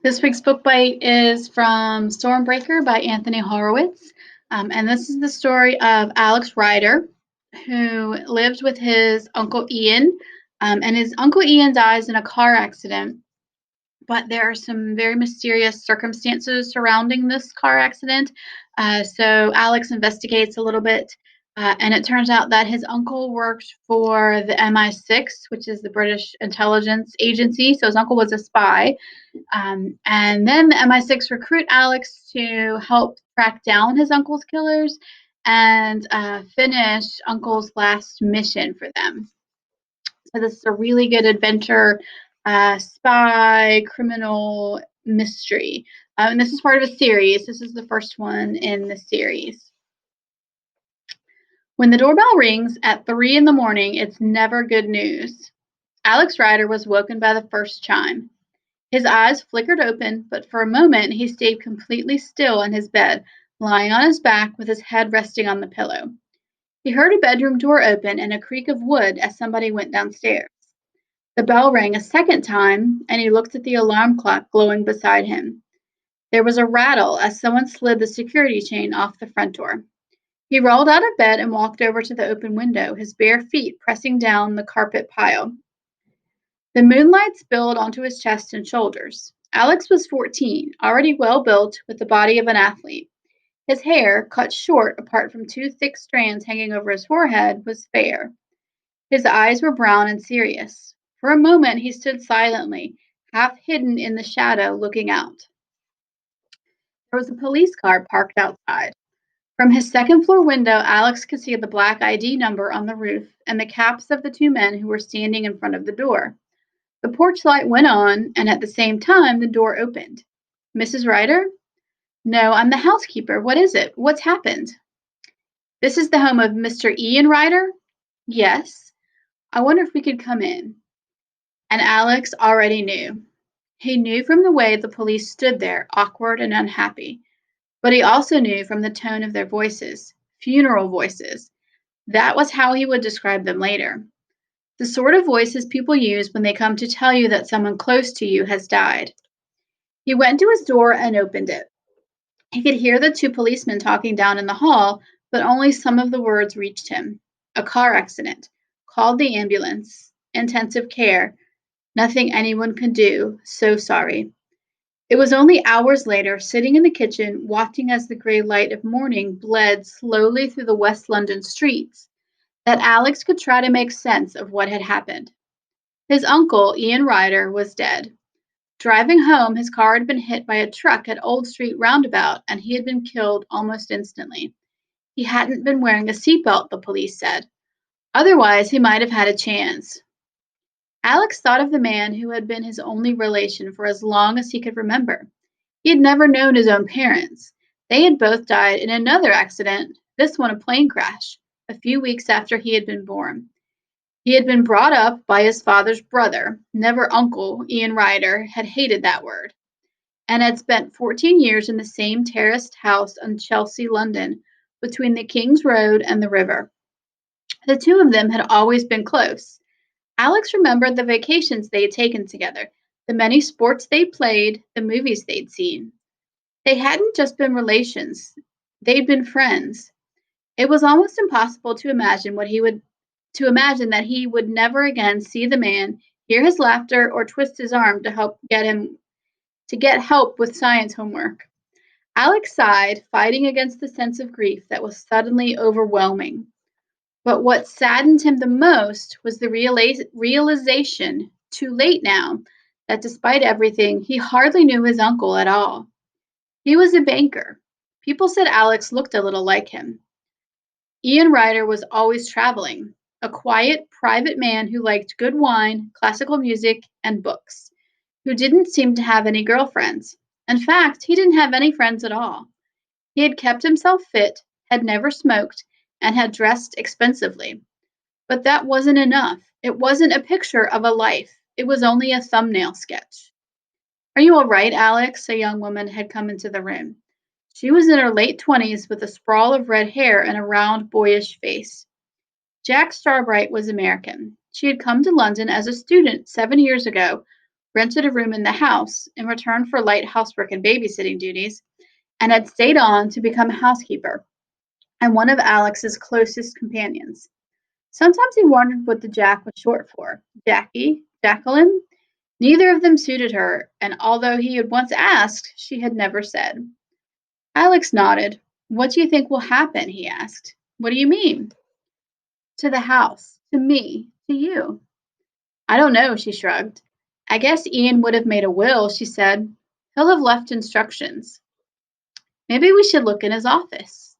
This week's book bite is from Stormbreaker by Anthony Horowitz. And this is the story of Alex Ryder, who lived with his Uncle Ian. And his Uncle Ian dies in a car accident, but there are some very mysterious circumstances surrounding this car accident. So Alex investigates a little bit, and it turns out that his uncle worked for the MI6, which is the British intelligence agency. So his uncle was a spy. And then the MI6 recruit Alex to help track down his uncle's killers and finish Uncle's last mission for them. So this is a really good adventure, spy, criminal mystery. And this is part of a series. This is the first one in the series. When the doorbell rings at 3 in the morning, it's never good news. Alex Ryder was woken by the first chime. His eyes flickered open, but for a moment he stayed completely still in his bed, lying on his back with his head resting on the pillow. He heard a bedroom door open and a creak of wood as somebody went downstairs. The bell rang a second time, and he looked at the alarm clock glowing beside him. There was a rattle as someone slid the security chain off the front door. He rolled out of bed and walked over to the open window, his bare feet pressing down the carpet pile. The moonlight spilled onto his chest and shoulders. Alex was 14, already well built, with the body of an athlete. His hair, cut short apart from two thick strands hanging over his forehead, was fair. His eyes were brown and serious. For a moment he stood silently, half hidden in the shadow, looking out. There was a police car parked outside. From his second-floor window, Alex could see the black ID number on the roof and the caps of the two men who were standing in front of the door. The porch light went on, and at the same time the door opened. "Mrs. Ryder?" "No, I'm the housekeeper. What is it? What's happened?" "This is the home of Mr. Ian Ryder?" "Yes." "I wonder if we could come in." And Alex already knew. He knew from the way the police stood there, awkward and unhappy. But he also knew from the tone of their voices, funeral voices. That was how he would describe them later. The sort of voices people use when they come to tell you that someone close to you has died. He went to his door and opened it. He could hear the two policemen talking down in the hall, but only some of the words reached him. A car accident. Called the ambulance. Intensive care. Nothing anyone could do. So sorry. It was only hours later, sitting in the kitchen, watching as the gray light of morning bled slowly through the West London streets, that Alex could try to make sense of what had happened. His uncle, Ian Ryder, was dead. Driving home, his car had been hit by a truck at Old Street Roundabout, and he had been killed almost instantly. He hadn't been wearing a seatbelt, the police said. Otherwise, he might have had a chance. Alex thought of the man who had been his only relation for as long as he could remember. He had never known his own parents. They had both died in another accident, this one a plane crash, a few weeks after he had been born. He had been brought up by his father's brother, never uncle. Ian Ryder had hated that word, and had spent 14 years in the same terraced house on Chelsea, London, between the King's Road and the river. The two of them had always been close. Alex remembered the vacations they had taken together, the many sports they'd played, the movies they'd seen. They hadn't just been relations, they'd been friends. It was almost impossible to imagine that he would never again see the man, hear his laughter, or twist his arm to get help with science homework. Alex sighed, fighting against the sense of grief that was suddenly overwhelming. But what saddened him the most was the realization, too late now, that despite everything, he hardly knew his uncle at all. He was a banker. People said Alex looked a little like him. Ian Ryder was always traveling, a quiet, private man who liked good wine, classical music, and books, who didn't seem to have any girlfriends. In fact, he didn't have any friends at all. He had kept himself fit, had never smoked, and had dressed expensively. But that wasn't enough. It wasn't a picture of a life. It was only a thumbnail sketch. "Are you all right, Alex?" a young woman had come into the room. She was in her late 20s with a sprawl of red hair and a round, boyish face. Jack Starbright was American. She had come to London as a student 7 years ago, rented a room in the house in return for light housework and babysitting duties, and had stayed on to become a housekeeper and one of Alex's closest companions. Sometimes he wondered what the Jack was short for. Jackie? Jacqueline? Neither of them suited her, and although he had once asked, she had never said. Alex nodded. What do you think will happen? He asked. What do you mean? To the house, to me, to you. I don't know, she shrugged. I guess Ian would have made a will, she said. He'll have left instructions. Maybe we should look in his office.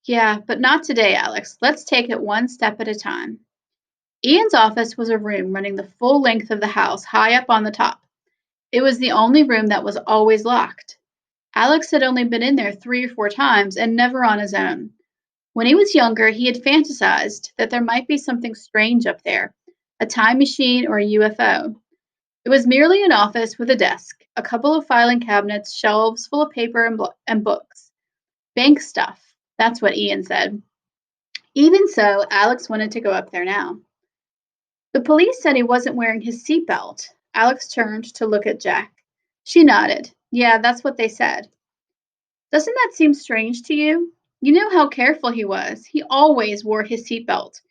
Yeah, but not today, Alex. Let's take it one step at a time. Ian's office was a room running the full length of the house, high up on the top. It was the only room that was always locked. Alex had only been in there 3 or 4 times and never on his own. When he was younger, he had fantasized that there might be something strange up there, a time machine or a UFO. It was merely an office with a desk, a couple of filing cabinets, shelves full of paper and books. Bank stuff, that's what Ian said. Even so, Alex wanted to go up there now. The police said he wasn't wearing his seatbelt. Alex turned to look at Jack. She nodded. Yeah, that's what they said. Doesn't that seem strange to you? You know how careful he was. He always wore his seatbelt.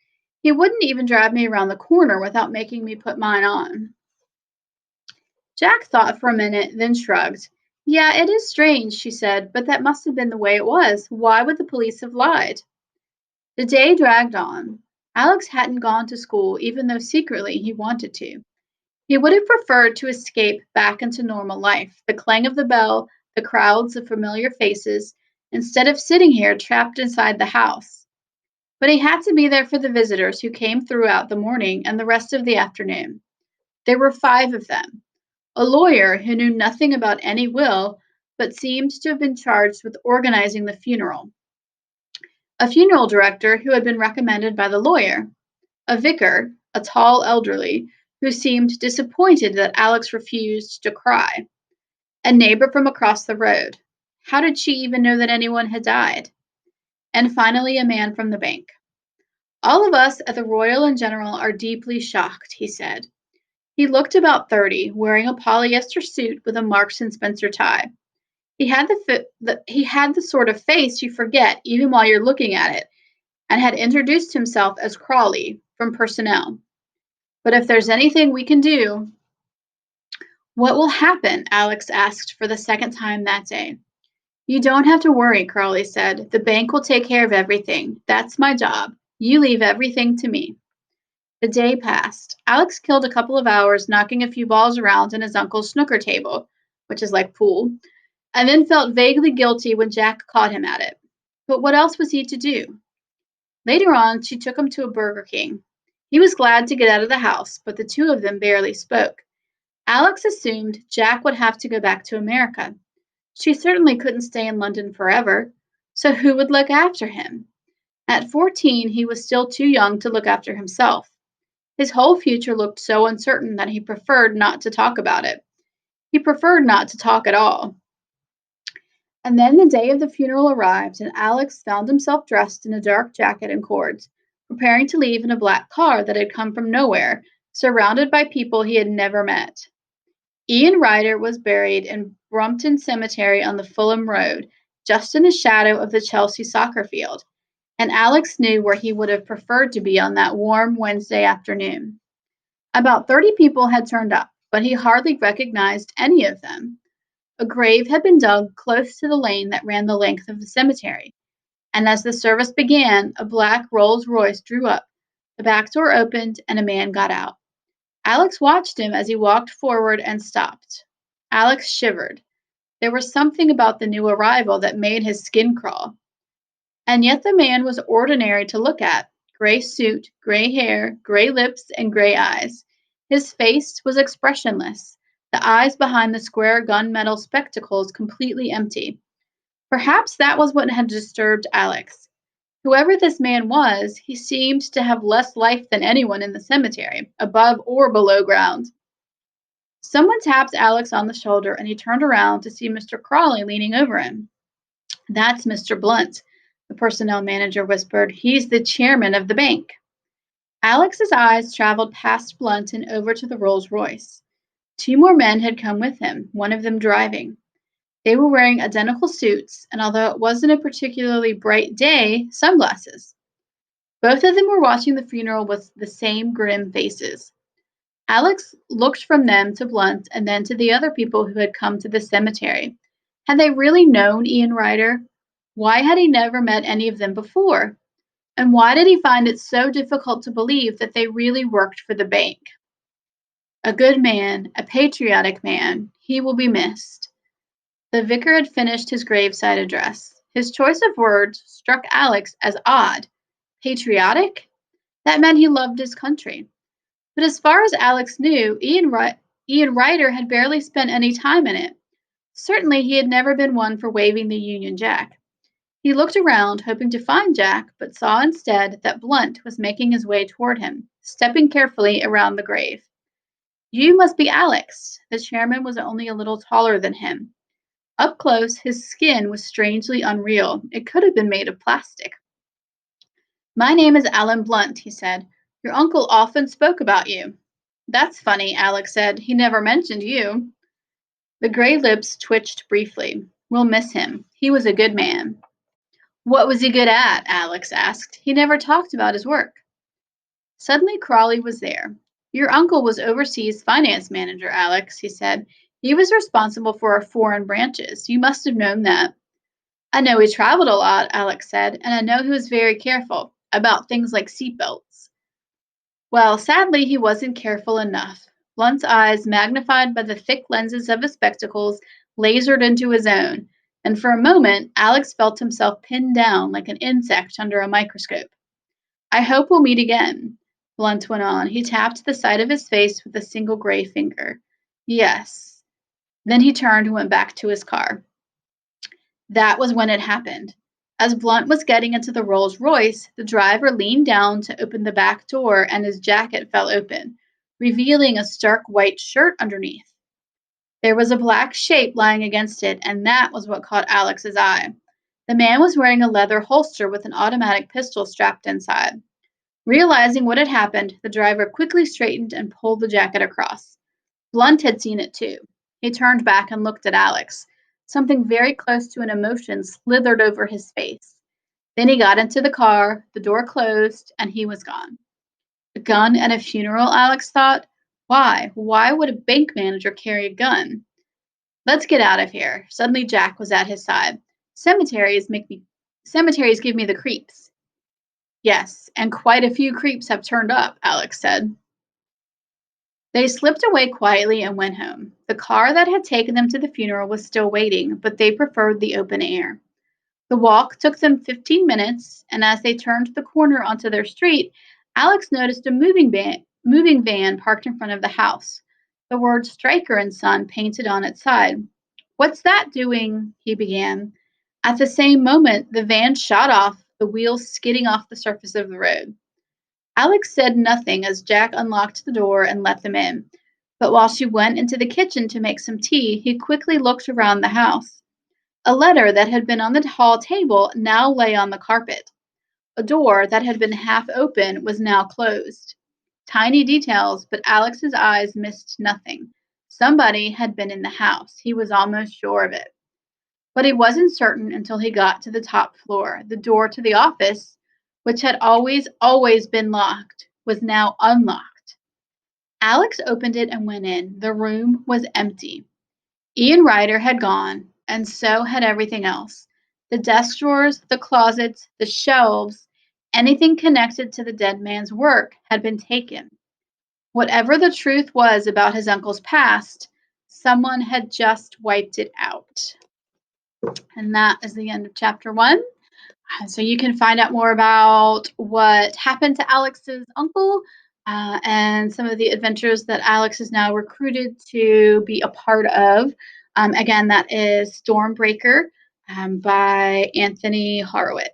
He wouldn't even drive me around the corner without making me put mine on. Jack thought for a minute, then shrugged. Yeah, it is strange, she said, but that must have been the way it was. Why would the police have lied? The day dragged on. Alex hadn't gone to school, even though secretly he wanted to. He would have preferred to escape back into normal life, the clang of the bell, the crowds of familiar faces, instead of sitting here trapped inside the house. But he had to be there for the visitors who came throughout the morning and the rest of the afternoon. There were 5 of them. A lawyer who knew nothing about any will, but seemed to have been charged with organizing the funeral. A funeral director who had been recommended by the lawyer. A vicar, a tall elderly, who seemed disappointed that Alex refused to cry. A neighbor from across the road. How did she even know that anyone had died? And finally, a man from the bank. All of us at the Royal and General are deeply shocked, he said. He looked about 30, wearing a polyester suit with a Marks and Spencer tie. He had the sort of face you forget even while you're looking at it, and had introduced himself as Crawley from personnel. But if there's anything we can do... What will happen? Alex asked for the second time that day. You don't have to worry, Crawley said. The bank will take care of everything. That's my job. You leave everything to me. The day passed. Alex killed a couple of hours knocking a few balls around in his uncle's snooker table, which is like pool, and then felt vaguely guilty when Jack caught him at it. But what else was he to do? Later on, she took him to a Burger King. He was glad to get out of the house, but the two of them barely spoke. Alex assumed Jack would have to go back to America. She certainly couldn't stay in London forever, so who would look after him? At 14, he was still too young to look after himself. His whole future looked so uncertain that he preferred not to talk about it. He preferred not to talk at all. And then the day of the funeral arrived, and Alex found himself dressed in a dark jacket and cords, preparing to leave in a black car that had come from nowhere, surrounded by people he had never met. Ian Ryder was buried in Brompton Cemetery on the Fulham Road, just in the shadow of the Chelsea soccer field, and Alex knew where he would have preferred to be on that warm Wednesday afternoon. About 30 people had turned up, but he hardly recognized any of them. A grave had been dug close to the lane that ran the length of the cemetery, and as the service began, a black Rolls-Royce drew up, the back door opened, and a man got out. Alex watched him as he walked forward and stopped. Alex shivered. There was something about the new arrival that made his skin crawl. And yet the man was ordinary to look at. Gray suit, gray hair, gray lips, and gray eyes. His face was expressionless, the eyes behind the square gunmetal spectacles completely empty. Perhaps that was what had disturbed Alex. Whoever this man was, he seemed to have less life than anyone in the cemetery, above or below ground. Someone tapped Alex on the shoulder, and he turned around to see Mr. Crawley leaning over him. That's Mr. Blunt, the personnel manager whispered. He's the chairman of the bank. Alex's eyes traveled past Blunt and over to the Rolls-Royce. Two more men had come with him, one of them driving. They were wearing identical suits, and although it wasn't a particularly bright day, sunglasses. Both of them were watching the funeral with the same grim faces. Alex looked from them to Blunt and then to the other people who had come to the cemetery. Had they really known Ian Ryder? Why had he never met any of them before? And why did he find it so difficult to believe that they really worked for the bank? A good man, a patriotic man, he will be missed. The vicar had finished his graveside address. His choice of words struck Alex as odd. Patriotic? That meant he loved his country. But as far as Alex knew, Ian Ryder had barely spent any time in it. Certainly he had never been one for waving the Union Jack. He looked around, hoping to find Jack, but saw instead that Blunt was making his way toward him, stepping carefully around the grave. You must be Alex. The chairman was only a little taller than him. Up close, his skin was strangely unreal. It could have been made of plastic. My name is Alan Blunt, he said. Your uncle often spoke about you. That's funny, Alex said. He never mentioned you. The gray lips twitched briefly. We'll miss him. He was a good man. What was he good at? Alex asked. He never talked about his work. Suddenly Crawley was there. Your uncle was overseas finance manager, Alex, he said. He was responsible for our foreign branches. You must have known that. I know he traveled a lot, Alex said, and I know he was very careful about things like seatbelts. Well, sadly, he wasn't careful enough. Blunt's eyes, magnified by the thick lenses of his spectacles, lasered into his own, and for a moment, Alex felt himself pinned down like an insect under a microscope. I hope we'll meet again, Blunt went on. He tapped the side of his face with a single gray finger. Yes. Then he turned and went back to his car. That was when it happened. As Blunt was getting into the Rolls Royce, the driver leaned down to open the back door and his jacket fell open, revealing a stark white shirt underneath. There was a black shape lying against it, and that was what caught Alex's eye. The man was wearing a leather holster with an automatic pistol strapped inside. Realizing what had happened, the driver quickly straightened and pulled the jacket across. Blunt had seen it too. He turned back and looked at Alex. Something very close to an emotion slithered over his face. Then he got into the car, the door closed, and he was gone. A gun at a funeral, Alex thought. Why? Why would a bank manager carry a gun? Let's get out of here. Suddenly Jack was at his side. Cemeteries give me the creeps. Yes, and quite a few creeps have turned up, Alex said. They slipped away quietly and went home. The car that had taken them to the funeral was still waiting, but they preferred the open air. The walk took them 15 minutes, and as they turned the corner onto their street, Alex noticed a moving van parked in front of the house. The word Stryker and Son painted on its side. What's that doing? He began. At the same moment, the van shot off, the wheels skidding off the surface of the road. Alex said nothing as Jack unlocked the door and let them in. But while she went into the kitchen to make some tea, he quickly looked around the house. A letter that had been on the hall table now lay on the carpet. A door that had been half open was now closed. Tiny details, but Alex's eyes missed nothing. Somebody had been in the house. He was almost sure of it. But he wasn't certain until he got to the top floor. The door to the office, which had always been locked, was now unlocked. Alex opened it and went in. The room was empty. Ian Ryder had gone, and so had everything else. The desk drawers, the closets, the shelves, anything connected to the dead man's work had been taken. Whatever the truth was about his uncle's past, someone had just wiped it out. And that is the end of chapter 1. So you can find out more about what happened to Alex's uncle and some of the adventures that Alex is now recruited to be a part of. Again, that is Stormbreaker by Anthony Horowitz.